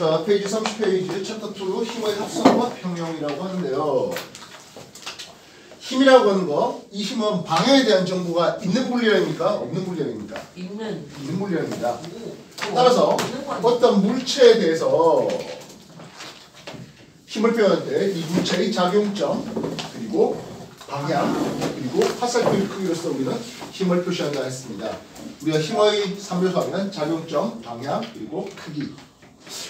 자, 페이지 30페이지 챕터 2 힘의 합성과 평형이라고 하는데요. 힘이라고 하는 거, 이 힘은 방향에 대한 정보가 있는 물리량입니까? 없는 물리량입니까? 있는 물리량입니다. 따라서 어떤 물체에 대해서 힘을 표현할 때 이 물체의 작용점, 그리고 방향, 그리고 화살표의 크기로서 우리는 힘을 표시한다 했습니다. 우리가 힘의 3요소 하면 작용점, 방향, 그리고 크기.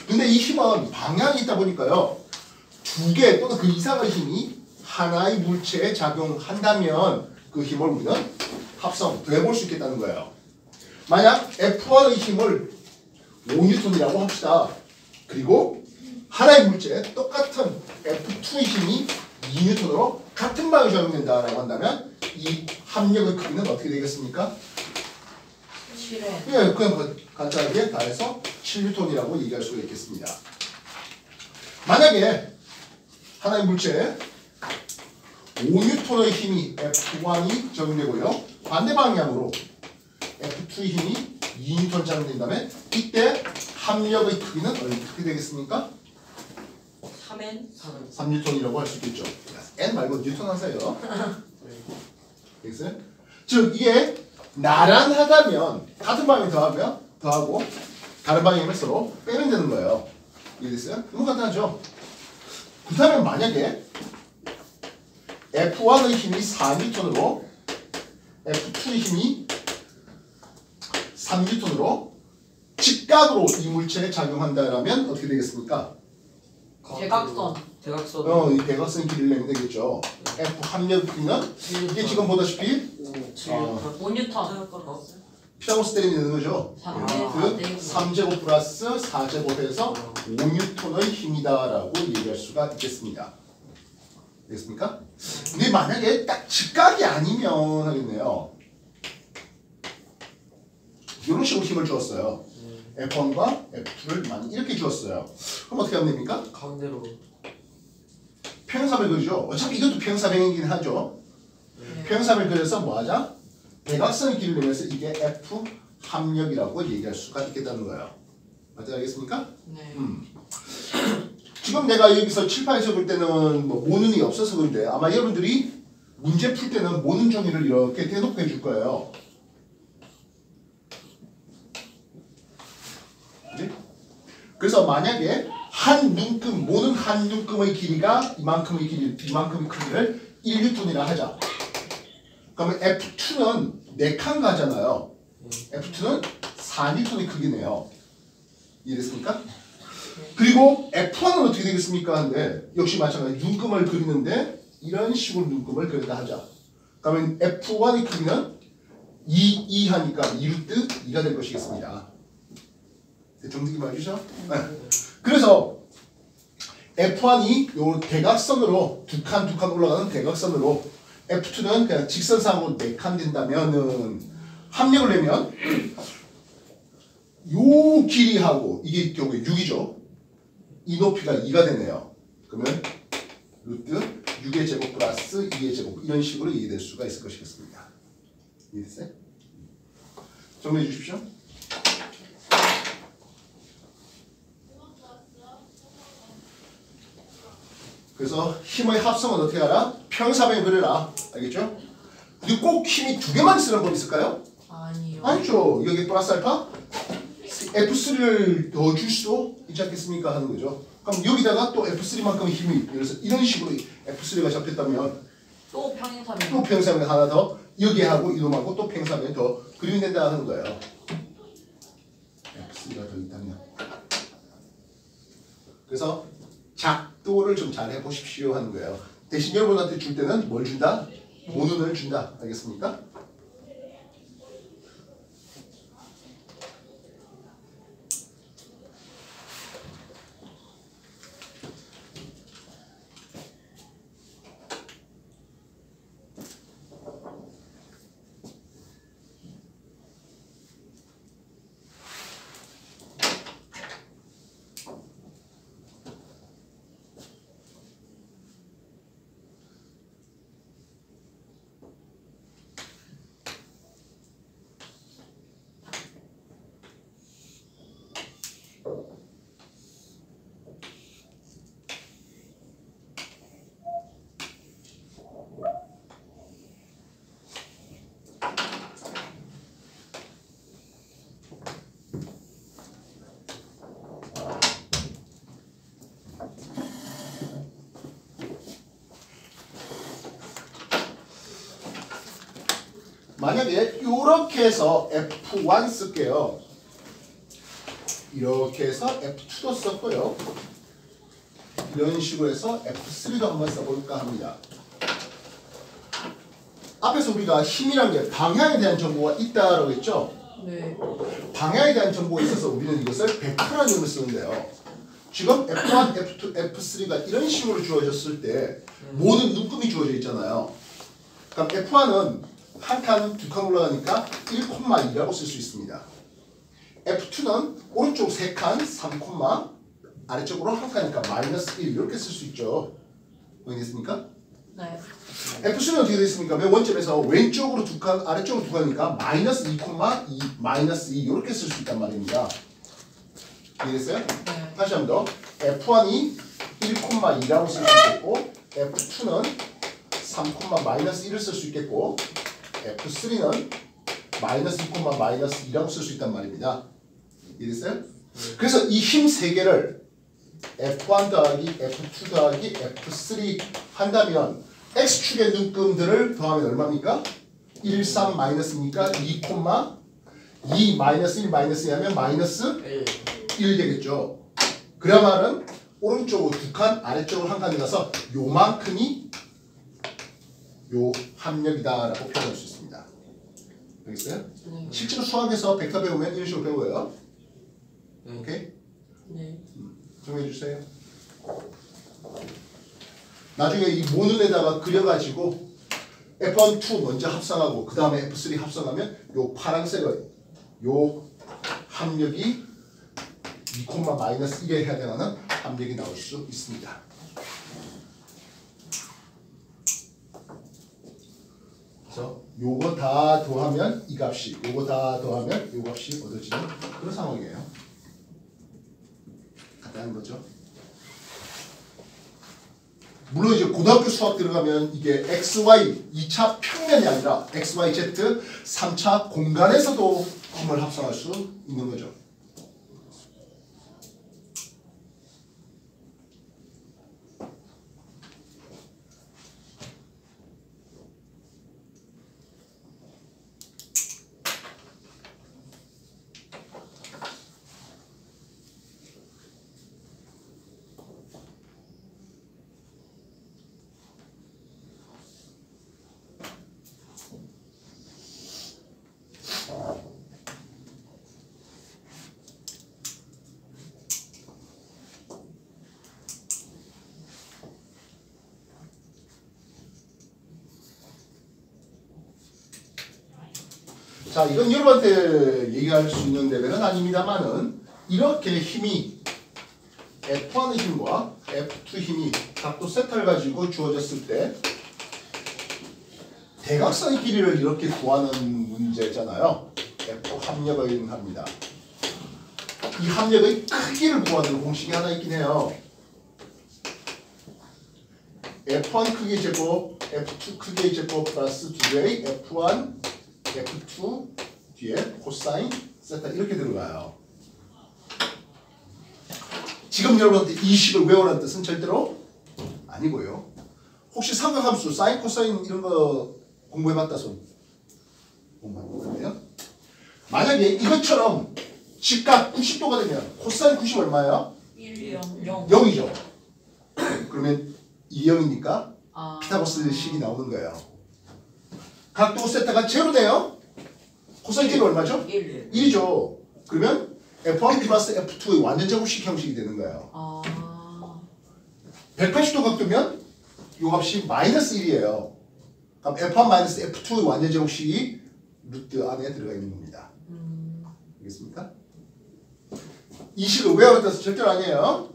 근데 이 힘은 방향이 있다 보니까요, 두 개 또는 그 이상의 힘이 하나의 물체에 작용한다면 그 힘을 우리는 합성, 더해볼 수 있겠다는 거예요. 만약 F1의 힘을 5N이라고 합시다. 그리고 하나의 물체에 똑같은 F2의 힘이 2N으로 같은 방향에 적용된다라고 한다면 이 합력의 크기는 어떻게 되겠습니까? 7회. 예, 그냥 간단하게 다해서 7N이라고 얘기할 수가 있겠습니다. 만약에 하나의 물체에 5N의 힘이 F1이 적용되고요, 반대 방향으로 F2의 힘이 2N 작용된다면 이때 합력의 크기는 어떻게 되겠습니까? 3N이라고 할 수 있겠죠. N 말고 뉴턴 하세요. 되겠어요? 즉 이게 나란하다면 같은 방향에 더하고 다른 방향에 서로 빼면 되는 거예요. 이해됐어요? 너무 간단하죠? 그 다음에 만약에 F1의 힘이 4N으로 F2의 힘이 3N으로 직각으로 이 물체에 작용한다면 어떻게 되겠습니까? 대각선. 이 대각선 길이를 내면 되겠죠. F 합력 크기는 이게 지금 보다시피 5N. 피타고라스 때리면 되는 거죠. 3제곱 플러스 4제곱해서 5N의 힘이다라고 얘기할 수가 있겠습니다. 되겠습니까? 근데 만약에 딱 직각이 아니면 하겠네요. 이런 식으로 힘을 주었어요. F1과 F2를 많이 이렇게 주었어요. 그럼 어떻게 하면 됩니까? 가운데로 평행사를 그리죠. 어차피 이것도 평행사변이긴 하죠. 평행사를 그려서 뭐 하자? 대각선의 길이를 내면서 이게 F 합력이라고 얘기할 수가 있겠다는 거예요. 맞지 알겠습니까? 네. 지금 내가 여기서 칠판에서 볼 때는 뭐 모눈이 없어서 그런데 아마 여러분들이 문제 풀 때는 모눈 종이를 이렇게 대놓고 해줄 거예요. 네? 그래서 만약에 한 눈금, 모눈 한 눈금의 길이가 이만큼의 크기를 1N이라 하자. 그러면 F2는 4칸 가잖아요. F2는 4N의 크기네요. 이해됐습니까? 그리고 F1은 어떻게 되겠습니까? 하는데 역시 마찬가지 눈금을 그리는데 이런 식으로 눈금을 그린다 하자. 그러면 F1의 크기는 2 하니까 2루트 2가 될 것이겠습니다. 정직히 말해주죠? 네. 그래서 F1이 요 대각선으로 두 칸 올라가는 대각선으로 F2는 그냥 직선상으로 4칸 된다면은 합력을 내면 요 길이하고 이게 결국에 6이죠. 이 높이가 2가 되네요. 그러면 루트 6의 제곱 플러스 2의 제곱 이런 식으로 이해될 수가 있을 것이겠습니다. 이해됐어요? 정리해 주십시오. 그래서 힘의 합성은 어떻게 하라? 평행사변을 그려라. 알겠죠? 근데 꼭 힘이 두 개만 있으라는 법 있을까요? 아니요. 아니죠. 여기 플러스 알파 F3를 더 줄 수도 있지 않겠습니까? 하는 거죠. 그럼 여기다가 또 F3만큼의 힘이 그래서 이런 식으로 F3가 잡혔다면 또 평행사변. 또 평행사변 하나 더 여기하고 이놈하고 또 평행사변 더 그리면 된다 하는 거예요. F3가 더 있다면. 그래서 작도를 좀 잘 해보십시오 하는 거예요. 대신 여러분한테 줄 때는 뭘 준다? 모눈을 준다. 알겠습니까? 만약에 이렇게 해서 F1 쓸게요. 이렇게 해서 F2도 썼고요. 이런 식으로 해서 F3도 한번 써볼까 합니다. 앞에서 우리가 힘이란 게 방향에 대한 정보가 있다라고 했죠? 네. 방향에 대한 정보가 있어서 우리는 이것을 벡터라는 이름을 쓰는데요. 지금 F1, F2, F3가 이런 식으로 주어졌을 때 모든 눈금이 주어져 있잖아요. 그럼 F1은 한 칸, 두 칸 올라가니까 1,2라고 쓸 수 있습니다. F2는 오른쪽 3칸, 3, 아래쪽으로 한 칸이니까 -1 이렇게 쓸 수 있죠. 확인했습니까? 네. F3는 어떻게 되어 있습니까? 맨 원점에서 왼쪽으로 2칸, 아래쪽으로 2칸이니까 -2,2, -2 이렇게 쓸 수 있단 말입니다. 이해됐어요? 네. 다시 한 번 더. F1이 1,2라고 쓸 수 있겠고 F2는 3,-1을 쓸 수 있겠고 F3는 -2,-2라고 쓸 수 있단 말입니다. 이해됐어요? 그래서 이 힘 3개를 F1 더하기 F2 더하기 F3 한다면 X축의 눈금들을 더하면 얼마입니까? 1, 3 마이너스니까 2, 2 마이너스 1 마이너스 2 하면 마이너스 1 되겠죠. 그래야 말은 오른쪽으로 2칸 아래쪽으로 한 칸이 가서 요만큼이 요 합력이다라고 표현할 수 있습니다. 알겠어요? 네. 실제로 수학에서 벡터 배우면 이런 식으로 배워요. 오케이? 네. 정리해 주세요. 나중에 이 모눈에다가 그려가지고 F1, 2 먼저 합성하고 그 다음에 F3 합성하면 요 파란색의 요 합력이 2,-1에 해당하는 합력이 나올 수 있습니다. 그래서 요거 다 더하면 이 값이, 요거 다 더하면 요 값이 얻어지는 그런 상황이에요. 간단한 거죠. 물론 이제 고등학교 수학 들어가면 이게 XY 2차 평면이 아니라 XYZ 3차 공간에서도 힘을 합성할 수 있는 거죠. 자, 이건 여러분한테 얘기할 수 있는 레벨은 아닙니다만은 이렇게 힘이 F1의 힘과 F2 힘이 각도 세타를 가지고 주어졌을 때 대각선의 길이를 이렇게 구하는 문제잖아요. F 합력을 합니다. 이 합력의 크기를 구하는 공식이 하나 있긴 해요. F1 크기의 제곱, F2 크기의 제곱 플러스 2배의 F1, F2 뒤에 코사인 세타 이렇게 들어가요. 지금 여러분한테 이 식을 외우라는 뜻은 절대로 아니고요. 혹시 삼각함수 사인, 코사인 이런 거 공부해봤다 손? 공부해봤나요? 만약에 이것처럼 직각 90도가 되면 코사인 90 얼마예요? 1, 0, 0이죠. 그러면 2, 0이니까 아. 피타고라스 식이 나오는 거예요. 각도 세타가 제로네요. 코사인 제로 얼마죠? 1. 1이죠. 그러면 F1 플러스 F2의 완전 제곱식 형식이 되는 거예요. 아. 180도 각도면 이 값이 마이너스 1이에요. 그럼 F1 마이너스 F2의 완전 제곱식이 루트 안에 들어가 있는 겁니다. 알겠습니까? 이 식을 외워야 돼서 절대로 아니에요.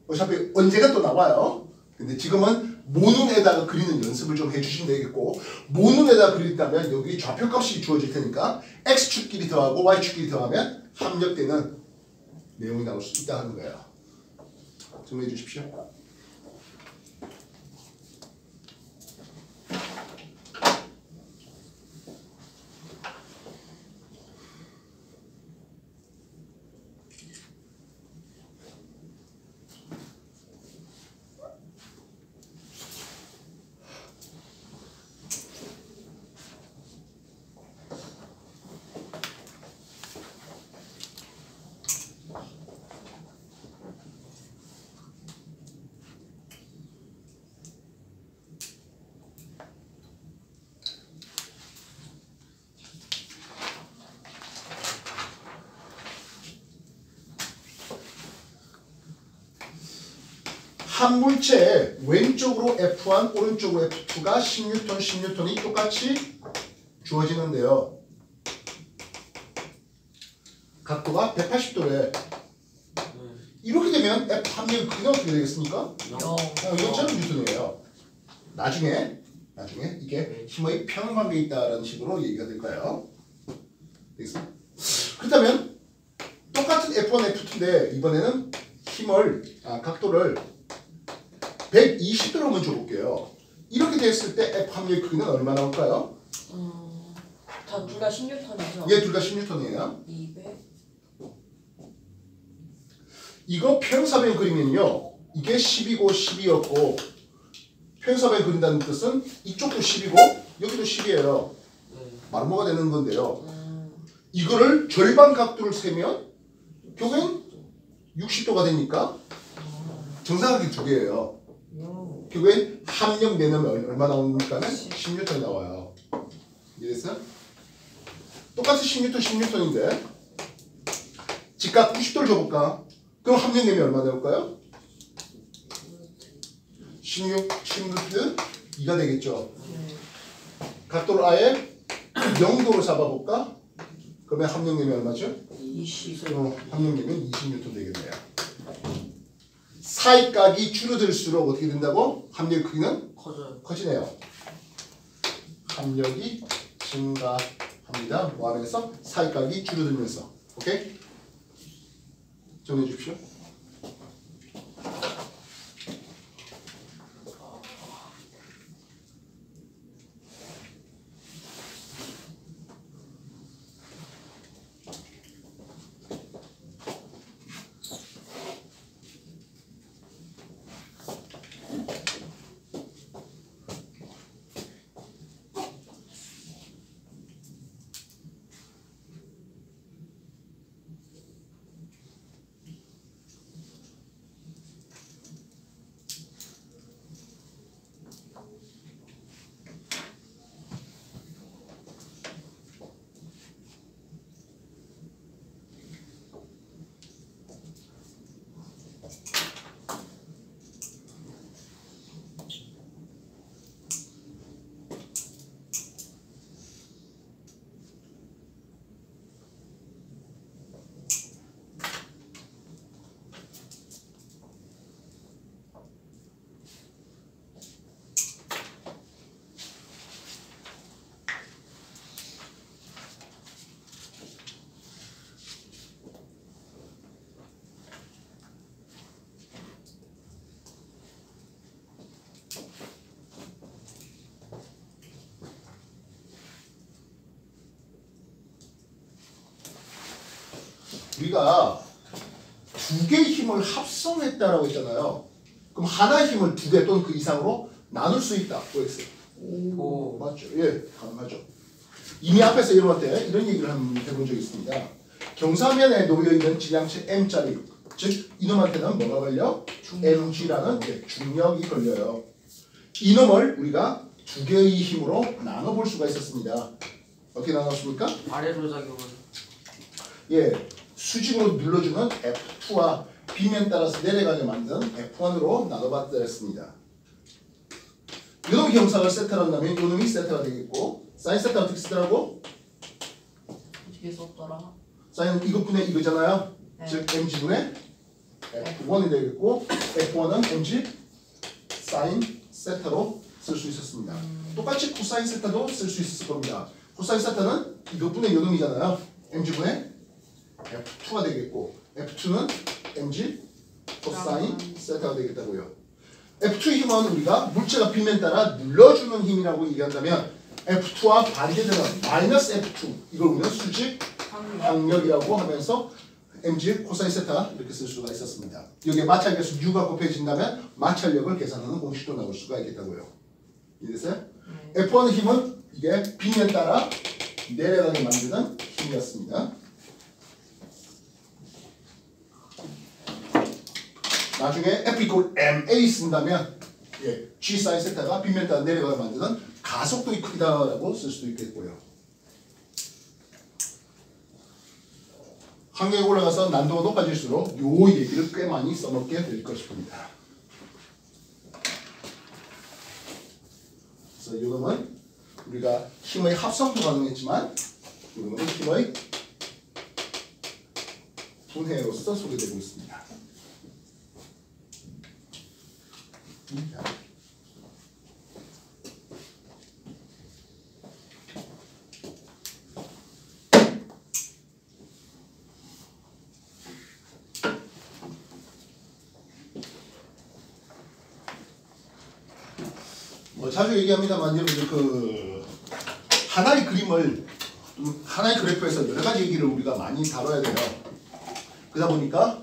어차피 언제가 또 나와요. 근데 지금은 모눈에다가 그리는 연습을 좀 해주시면 되겠고, 모눈에다가 그린다면 여기 좌표값이 주어질 테니까 x축끼리 더하고 y축끼리 더하면 합력되는 내용이 나올 수 있다 하는 거예요. 정리해 주십시오. 한 물체에 왼쪽으로 F1, 오른쪽으로 F2가 10N, 10N이 똑같이 주어지는데요. 각도가 180도래. 이렇게 되면 F 합력의 크기는 어떻게 되겠습니까? 0.0 뉴턴이에요. 나중에 이게 힘의 평행관계에 있다라는 식으로 얘기가 될 거예요. 되겠습니다. 그렇다면 똑같은 F1, F2인데 이번에는 각도를 120도로 한번 줘볼게요. 이렇게 됐을 때 F 합력의 크기는 얼마나 나올까요? 다 둘 다 16턴이죠? 얘 둘 다 10N이에요. 200. 이거 평사변 그리면요. 이게 10이고 12였고 평사변 그린다는 뜻은 이쪽도 10이고 여기도 10이에요. 마르모가 되는 건데요. 이거를 절반 각도를 세면 결국엔 60도가 되니까 정사각이 두 개예요. 결국엔 합력 내놓으면 얼마 나오니까는 10N이 나와요. 이해됐어요? 똑같이 10N, 10N인데 직각 90도를 줘볼까? 그럼 합력 내면 얼마 나올까요? 16, 10루트 2가 되겠죠. 각도를 아예 0도로 잡아볼까? 그러면 합력 내면 얼마죠? 20. 합력 내면 20N 되겠네요. 사이각이 줄어들수록 어떻게 된다고? 합력의 크기는 커지네요. 합력이 증가합니다. 뭐 하면서? 사이각이 줄어들면서. 오케이? 정리해 주십시오. 우리가 두 개의 힘을 합성했다라고 했잖아요. 그럼 하나의 힘을 두 개 또는 그 이상으로 나눌 수 있다. OX. 오. 맞죠? 예, 가능하죠. 이미 앞에서 여러분한테 이런 얘기를 해본 적이 있습니다. 경사면에 놓여있는 질량체 M짜리, 즉 이놈한테는 뭐가 걸려? mg라는 중력이 걸려요. 이놈을 우리가 두 개의 힘으로 나눠볼 수가 있었습니다. 어떻게 나눴습니까? 아래로 작용을. 예, 수직으로 눌러주는 F2와 빗면 따라서 내려가게 만든 F1으로 나눠봤다 했습니다. 이놈 경사를 세타로 한다면 이놈이 세타가 되겠고 사인 세타 어떻게 쓰더라고? 어떻게 썼더라? 사인은 이것분의 이거잖아요. 네. 즉 mg분의 F1이 되겠고 F1은 mg 사인 세타로 쓸 수 있었습니다. 똑같이 코사인 세타도 쓸 수 있었을 겁니다. 코사인 세타는 이것분의 요놈이잖아요. mg분의 F2가 되겠고 F2는 mg 코사인 세타가 되겠다고요. F2 힘은 우리가 물체가 빗면 따라 눌러주는 힘이라고 얘기한다면 F2와 반대되는 마이너스 F2 이걸 우리는 수직 항력이라고 하면서 mg 코사인 세타 이렇게 쓸 수가 있었습니다. 여기에 마찰계수 U가 곱해진다면 마찰력을 계산하는 공식도 나올 수가 있겠다고요. 이해됐어요? F1 힘은 이게 빗면 따라 내려가게 만드는 힘이었습니다. 나중에 F = ma 쓴다면 G 사인 세타가 빗면 따라 내려가게 만드는 가속도의 크기다라고 쓸 수도 있겠고요. 학력이 올라가서 난도가 높아질수록 요 얘기를 꽤 많이 써먹게 될 것입니다. 그래서 이거는 우리가 힘의 합성도 가능했지만 이거는 힘의 분해로서 소개되고 있습니다. 자주 얘기합니다만 여러분들 그 하나의 그림을 하나의 그래프에서 여러 가지 얘기를 우리가 많이 다뤄야 돼요. 그러다 보니까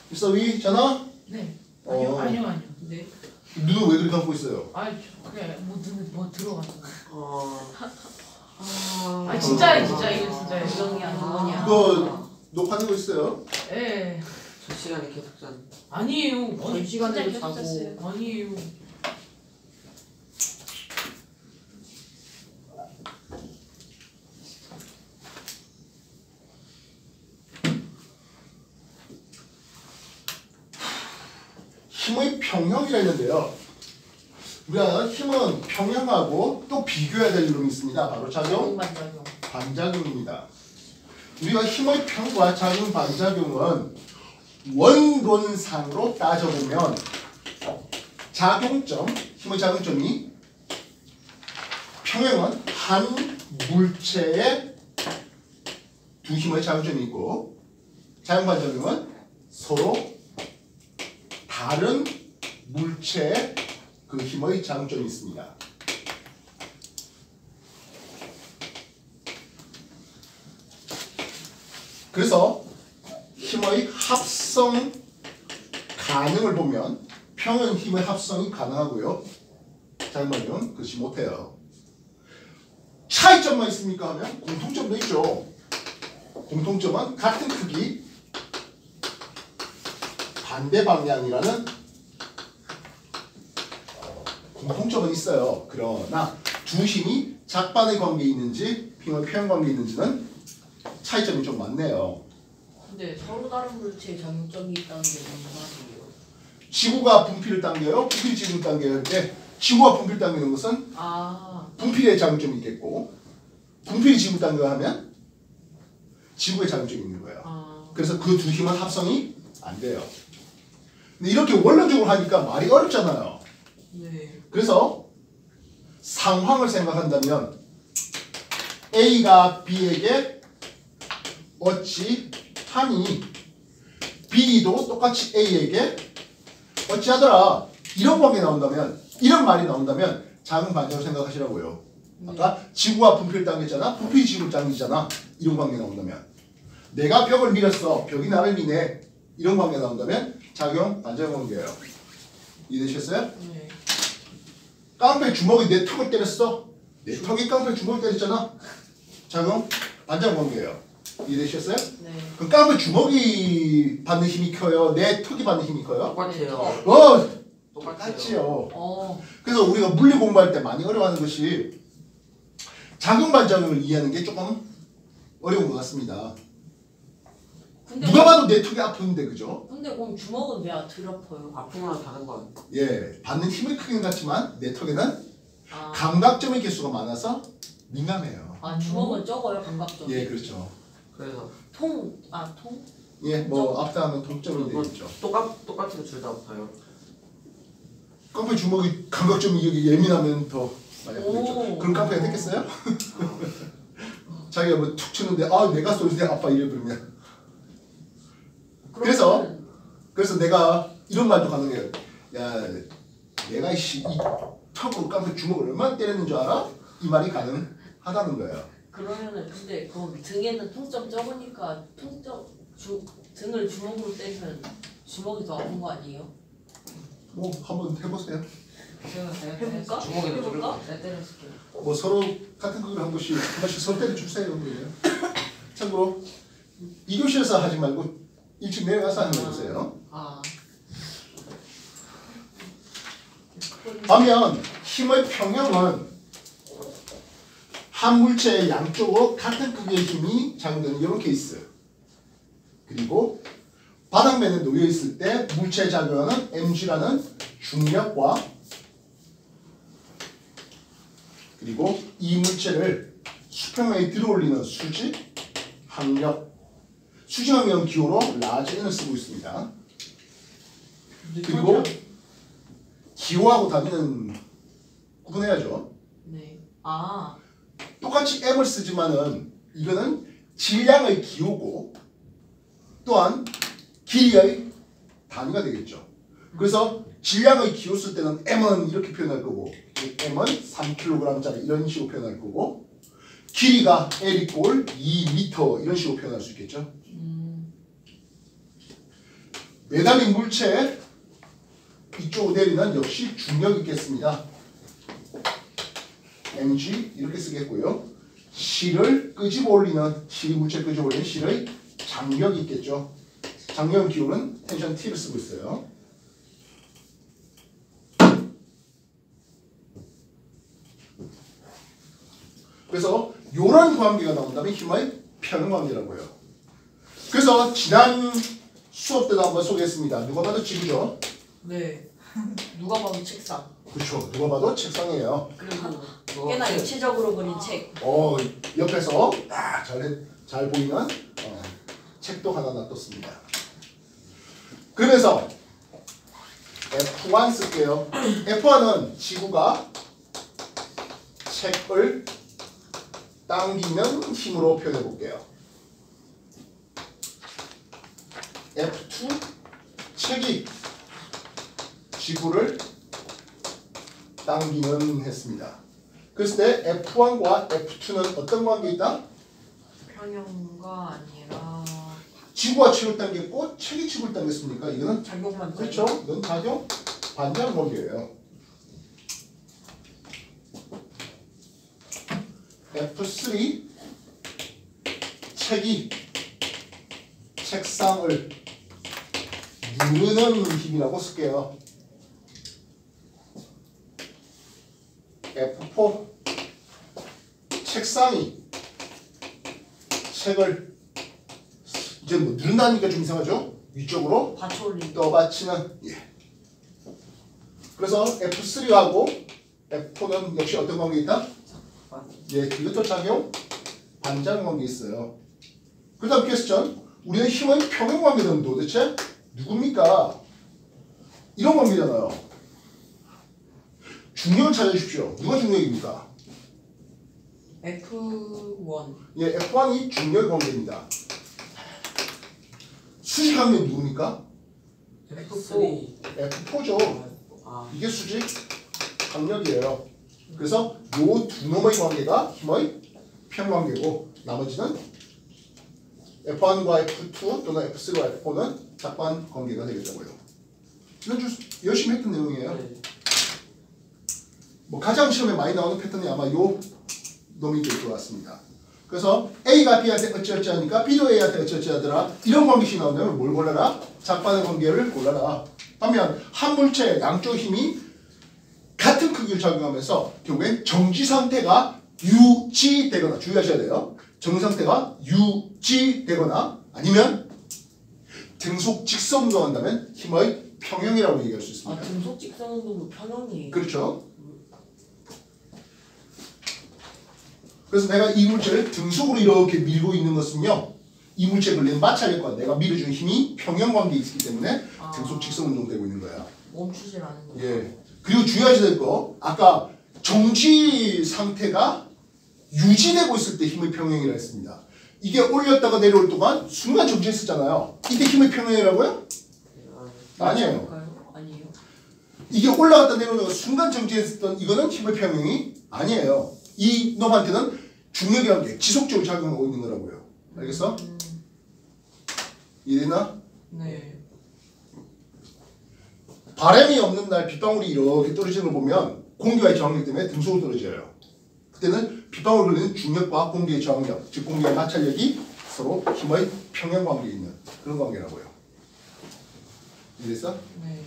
일서위잖아. 네. 아니요. 네. 눈을 왜 그렇게 감고 있어요? 그래 뭐 들어갔어. 아 진짜예요 이거 진짜예요. 부정이 아닌 거냐. 이거 녹화되고 있어요. 예. 저 시간에 계속 잔. 아니에요. 전 시간에도 진짜 자고. 계속 잤어요. 아니에요. 힘의 평형이라 했는데요. 우리가 힘은 평형하고 또 비교해야 될 이름이 있습니다. 바로 작용 반작용. 반작용입니다. 우리가 힘의 평과 작용 반작용은 원론상으로 따져보면 작용점, 힘의 작용점이 평형은 한 물체에 두 힘의 작용점이 있고 작용 반작용은 서로 다른 물체에 그 힘의 작용점이 있습니다. 그래서 힘의 합성 가능을 보면 평형 힘의 합성이 가능하고요. 작용반작용은 그렇지 못해요. 차이점만 있습니까 하면 공통점도 있죠. 공통점은 같은 크기 반대 방향이라는 공통점은 있어요. 그러나 두 힘이 작반의 관계에 있는지 힘의 평형 관계에 있는지는 차이점이 좀 많네요. 근데 서로 다른 물체에 작용점이 있다는 게 무슨 말이에요? 지구가 분필을 당겨요. 분필이 지구를 당겨야 할 때 지구가 분필 당기는 것은 분필의 작용점이 있겠고 분필이 지구를 당겨야 하면 지구의 작용점이 있는 거예요. 그래서 그 두 힘은 합성이 안 돼요. 근데 이렇게 원론적으로 하니까 말이 어렵잖아요. 네. 그래서 상황을 생각한다면 A가 B에게 어찌하니 B도 똑같이 A에게 어찌하더라 이런 관계 나온다면 이런 말이 나온다면 작용 반작용 생각하시라고요. 아까 지구가 분필을 당겼잖아. 분필이 지구를 당기잖아. 이런 관계 나온다면 내가 벽을 밀었어. 벽이 나를 미네. 이런 관계 나온다면 작용 반작용 관계예요. 이해되셨어요? 네. 깡패 주먹이 내 턱을 때렸어. 내 턱이 깡패 주먹을 때렸잖아. 작용 반작용 관계예요. 이해되셨어요? 네. 그럼 깡패 주먹이 받는 힘이 커요? 내 턱이 받는 힘이 커요? 똑같아요. 똑같지요. 어. 그래서 우리가 물리 공부할 때 많이 어려워하는 것이 작용 반작용을 이해하는 게 조금 어려운 것 같습니다. 근데 누가 봐도 내 턱이 아픈데 그죠? 근데 그럼 주먹은 왜 덜 아파요? 아픈 거랑 다른 건. 예, 받는 힘의 크기는 같지만 내 턱에는 아, 감각점의 개수가 많아서 민감해요. 주먹은 적어요 감각점이. 예, 그렇죠. 그래서 통. 예, 뭐 앞다 하면 동점이 되겠죠. 똑같은 둘 다 아파요. 깡패 주먹이 감각점이 여기 예민하면 더 많이 아프겠죠. 오. 그럼 깡패가 됐겠어요? 자기가 뭐 툭 치는데 내가 쏘는데 아파 이래 버리면. 그래서 내가 이런 말도 가능해요. 야, 내가 이 턱으로 깡패 주먹을 얼마나 때렸는 줄 알아? 이 말이 가능하다는 거예요. 그러면은 근데 그 등에는 통점 적으니까 등을 주먹으로 때리면 주먹이 더 아픈 거 아니에요? 뭐 한번 해보세요. 해볼까? 주먹에도 해볼까? 때렸을게요. 뭐 서로 같은 거를 한 번씩 서로 때려주세요. 그래요. 참고로 2교시에서 하지 말고 일찍 내려가서 하는 거세요. 반면 힘의 평형은 한 물체의 양쪽으로 같은 크기의 힘이 작용되는 이런 케이스. 그리고 바닥면에 놓여 있을 때 물체에 작용하는 mg라는 중력과 그리고 이 물체를 수평면에 들어올리는 수직 항력. 수직 항력은 기호로 라지 n을 쓰고 있습니다. 그리고 기호하고 단위는 구분해야죠. 네. 똑같이 m을 쓰지만은 이거는 질량의 기호고 또한 길이의 단위가 되겠죠. 그래서 질량의 기호 쓸 때는 m은 이렇게 표현할 거고 m은 3kg짜리 이런 식으로 표현할 거고 길이가 l = 2m 이런 식으로 표현할 수 있겠죠. 매달린 물체 이쪽으로 내리는 역시 중력이 있겠습니다. mg 이렇게 쓰겠고요. 실을 끄집어 올리는 실 물체 끄집어 올리는 실의 장력이 있겠죠. 장력 기호는 텐션 T를 쓰고 있어요. 그래서 이런 관계가 나온다면 힘의 평형관계라고 해요. 그래서 지난 수업 때도 한번 소개했습니다. 누가 봐도 지구죠? 네. 누가 봐도 책상. 그렇죠. 누가 봐도 책상이에요. 그리고 꽤나 입체적으로 그린 책. 옆에서 잘 보이는 책도 하나 놔뒀습니다. 그러면서 F1 쓸게요. F1은 지구가 책을 당기는 힘으로 표현해 볼게요. F2 책이 지구를 당기는 했습니다. 그랬을 때 F1과 F2는 어떤 관계 있다? 평형과 아니라 지구가 책을 당겼고 책이 지구를 당겼습니까? 이거는 작용만. 그렇죠. 이건 작용 반장 관계예요. F3 책이 책상을 누르는 힘이라고 쓸게요. F4 책상이 책을 이제 뭐 누른다니까 좀 이상하죠? 위쪽으로 받쳐올린. 떠받치는 그래서 F3하고 F4는 역시 어떤 관계 있다? 이것도 작용 반장 관계 있어요. 그 다음 퀘스천 우리의 힘의 평형 관계는 도대체 누굽니까? 이런 관계잖아요. 중력을 찾아주십시오. 누가 중력입니까? F1. F1이 중력 관계입니다. 수직 항력 누굽니까? F3 F4죠. 이게 수직 항력이에요. 그래서 요 두 놈의 관계가 힘의 평관계고 나머지는 F1과 F2 또는 F3와 F4는 작관 관계가 되겠다고요. 이건 열심히 했던 내용이에요. 뭐 가장 시험에 많이 나오는 패턴이 아마 요 놈이 될 것 같습니다. 그래서 A가 B한테 어찌어찌 하니까 B도 A한테 어찌어찌 하더라. 이런 관계식이 나온다면 뭘 골라라? 작관의 관계를 골라라. 반면 한 물체의 양쪽 힘이 같은 크기로 작용하면서 결국엔 정지 상태가 유지되거나 주의하셔야 돼요. 정지 상태가 유지되거나 아니면 등속 직선 운동한다면 힘의 평형이라고 얘기할 수 있습니다. 등속 직선 운동도 평형이에요. 그렇죠. 그래서 내가 이 물체를 등속으로 이렇게 밀고 있는 것은요. 이 물체의 걸리는 마찰력과 내가 밀어주는 힘이 평형 관계에 있기 때문에 등속 직선 운동되고 있는 거야. 멈추질 않는 거. 예. 그리고 주의하셔야 될 거 아까 정지 상태가 유지되고 있을 때 힘의 평형이라 했습니다. 이게 올렸다가 내려올 동안 순간 정지했었잖아요. 이때 힘의 평형이라고요? 아니에요. 아니에요. 이게 올라갔다 내려오다가 순간 정지했었던 이거는 힘의 평형이 아니에요. 이 놈한테는 중력이라는 게 지속적으로 작용하고 있는 거라고요. 알겠어? 이해되나? 네. 바람이 없는 날 빗방울이 이렇게 떨어지는 걸 보면 공기와의 저항력 때문에 등속으로 떨어져요. 그때는 빗방울 걸리는 중력과 공기의 저항력, 즉 공기의 마찰력이 서로 힘의 평형 관계에 있는 그런 관계라고요. 이해됐어? 네.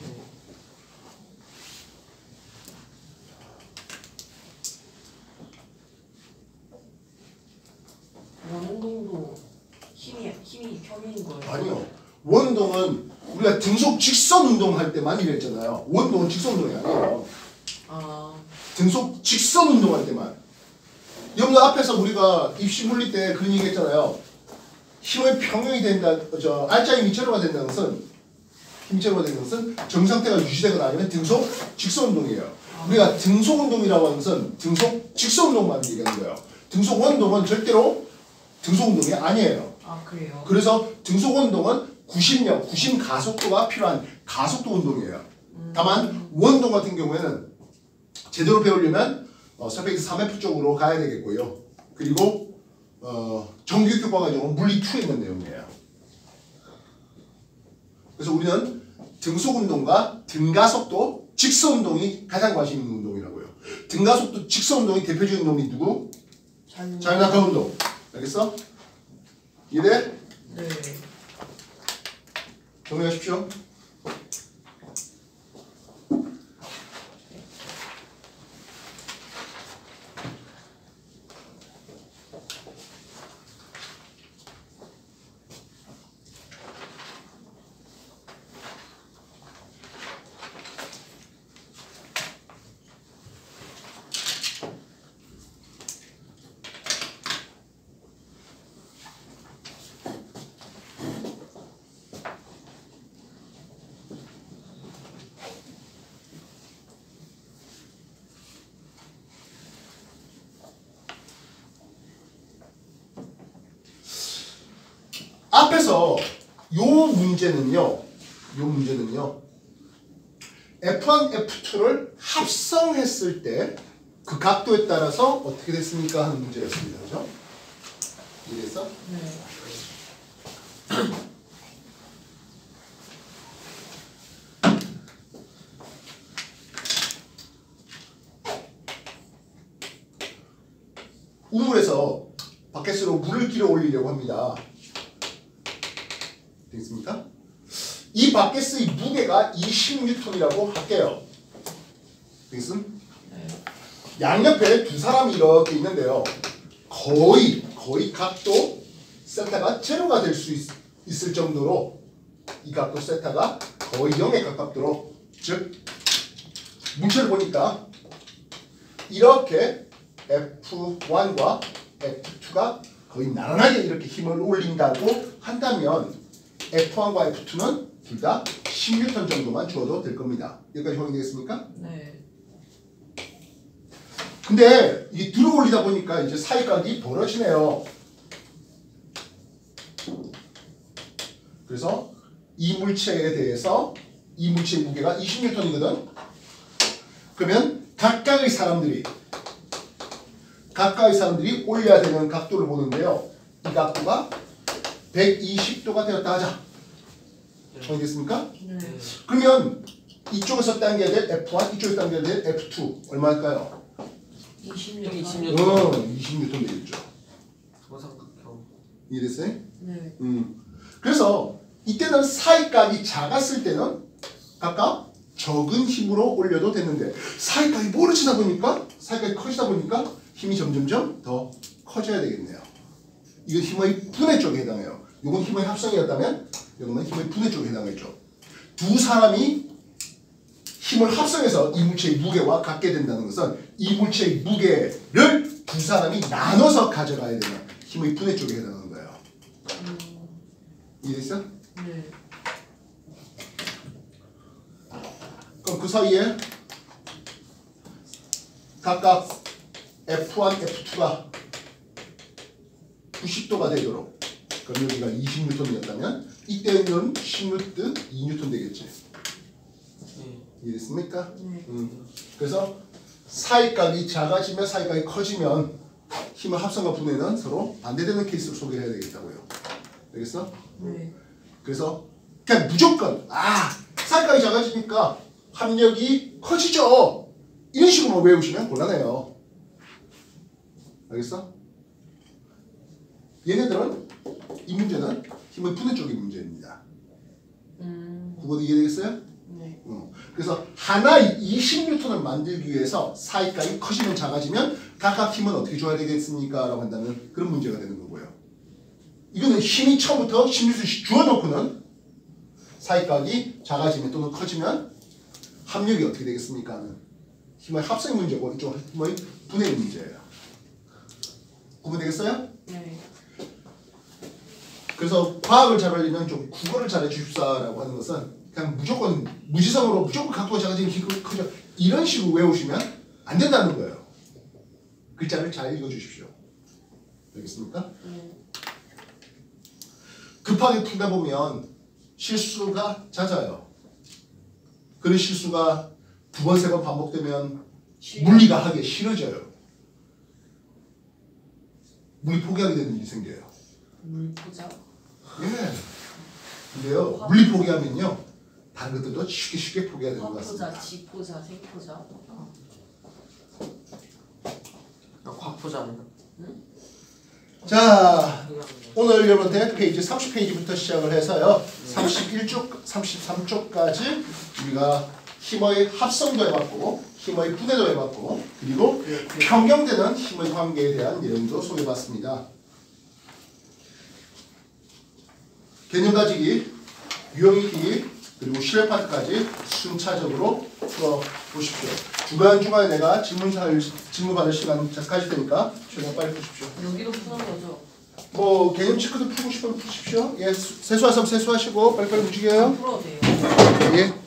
원운동도 힘이 평형인 거예요? 아니요. 원운동은 우리가 등속 직선 운동할 때만 이랬잖아요. 원운동은 직선 운동이 아니에요. 등속 직선 운동할 때만. 여러분 앞에서 우리가 입시 물리 때 그런 얘기 했잖아요. 힘의 평형이 된다, 알짜의 미체로가 된다는 것은 힘체로가 되는 것은 정상태가 유지되거나 아니면 등속 직선 운동이에요. 우리가 등속 운동이라고 하는 것은 등속 직선 운동만 얘기하는 거예요. 등속 원동은 절대로 등속 운동이 아니에요. 아 그래요? 그래서 등속 운동은 구심력, 구심 가속도가 필요한 가속도 운동이에요. 다만 원동 같은 경우에는 제대로 배우려면 서페이스 3F 쪽으로 가야 되겠고요. 그리고 정규교과 과정은 물리 2에 있는 내용이에요. 그래서 우리는 등속 운동과 등가속도, 직선 운동이 가장 관심 있는 운동이라고요. 등가속도, 직선 운동이 대표적인 운동이 누구? 자유낙하 운동. 알겠어? 이해돼? 네. 정리하십시오. 앞에서 요 문제는요 F1, F2를 합성했을 때 그 각도에 따라서 어떻게 됐습니까? 하는 문제였습니다. 그죠? 이해됐어? 네. 우물에서 바켓으로 물을 끼려 올리려고 합니다. 되겠습니까? 이 바켓의 무게가 20N이라고 할게요. 되겠음? 네. 양옆에 두 사람이 이렇게 있는데요. 거의 각도 세타가 제로가 될 수 있을 정도로 이 각도 세타가 거의 0에 가깝도록, 즉 물체를 보니까 이렇게 F1과 F2가 거의 나란하게 이렇게 힘을 올린다고 한다면 F1과 F2는 둘 다 10N 정도만 주어도 될 겁니다. 여기까지 확인되겠습니까? 네. 근데 이게 들어 올리다 보니까 이제 사이각이 벌어지네요. 그래서 이 물체에 대해서 이 물체의 무게가 20N이거든. 그러면 각각의 사람들이 올려야 되는 각도를 보는데요. 이 각도가 120도가 되었다 하자. 알겠습니까? 네. 그러면 이쪽에서 당겨야 될 F1, 이쪽에서 당겨야 될 F2 얼마일까요? 20년. 20년. 20N 되겠죠. 정삼각형. 이해됐어요? 네. 그래서 이때는 사이각이 작았을 때는 각각 적은 힘으로 올려도 됐는데 사이각이 멀어지다 보니까 사이각이 커지다 보니까 힘이 점점점 더 커져야 되겠네요. 이건 힘의 분해 쪽에 해당해요. 이건 힘의 합성이었다면 이거는 힘의 분해 쪽에 해당하겠죠. 두 사람이 힘을 합성해서 이 물체의 무게와 같게 된다는 것은 이 물체의 무게를 두 사람이 나눠서 가져가야 되는 힘의 분해 쪽에 해당하는 거예요. 이해됐어? 네. 그럼 그 사이에 각각 F1, F2가 90도가 되도록, 그럼 여기가 20N이었다면 이때는 10N, 2N 되겠지. 네. 이해됐습니까? 네. 그래서 사이각이 작아지면 사이각이 커지면 힘의 합성과 분해는 서로 반대되는 케이스로 소개해야 되겠다고요. 알겠어? 네. 그래서 그냥 무조건 사이각이 작아지니까 합력이 커지죠. 이런 식으로 외우시면 곤란해요. 알겠어? 얘네들은 이 문제는 힘의 분해 쪽의 문제입니다. 그거 이해되겠어요? 네. 그래서 하나의 20N을 만들기 위해서 사이각이 커지면 작아지면 각각 힘은 어떻게 줘야 되겠습니까? 라고 한다는 그런 문제가 되는 거고요. 이거는 힘이 처음부터 10N씩 주어놓고는 사이각이 작아지면 또는 커지면 합력이 어떻게 되겠습니까? 하는 힘의 합성 문제고 이쪽 힘의 분해 문제예요. 구분 되겠어요? 네. 그래서 과학을 잘 알리면 좀 국어를 잘해 주십사라고 하는 것은 그냥 무조건 무지성으로 무조건 각도가 작아지는 키 크죠. 이런 식으로 외우시면 안 된다는 거예요. 글자를 잘 읽어 주십시오. 알겠습니까? 급하게 풀다 보면 실수가 잦아요. 그런 실수가 두 번, 세 번 반복되면 물리가 하기 싫어져요. 물리 포기하게 되는 일이 생겨요. 물포자. 예. 근데요, 물리 포기하면요, 다른 것들도 쉽게 포기해야 되는 것 화포자, 같습니다. 지포자, 생포자. 과포자입니다. 자, 오늘 여러분한테 페이지 30페이지부터 시작을 해서요, 31쪽, 33쪽까지 우리가 힘의 합성도 해봤고, 힘의 분해도 해봤고, 그리고 평경되는 힘의 관계에 대한 내용도 소개해봤습니다. 개념 가지기, 유형 익히기, 그리고 실력 파트까지 순차적으로 풀어보십시오. 주간주간에 내가 질문 받을 시간 가질 테니까 최대한 빨리 푸십시오. 여기도 푸는 거죠? 뭐 개념 체크도 풀고 싶으면 푸십시오. 예, 세수하시면 세수하시고 빨리빨리 움직여요. 풀어도 돼요. 예.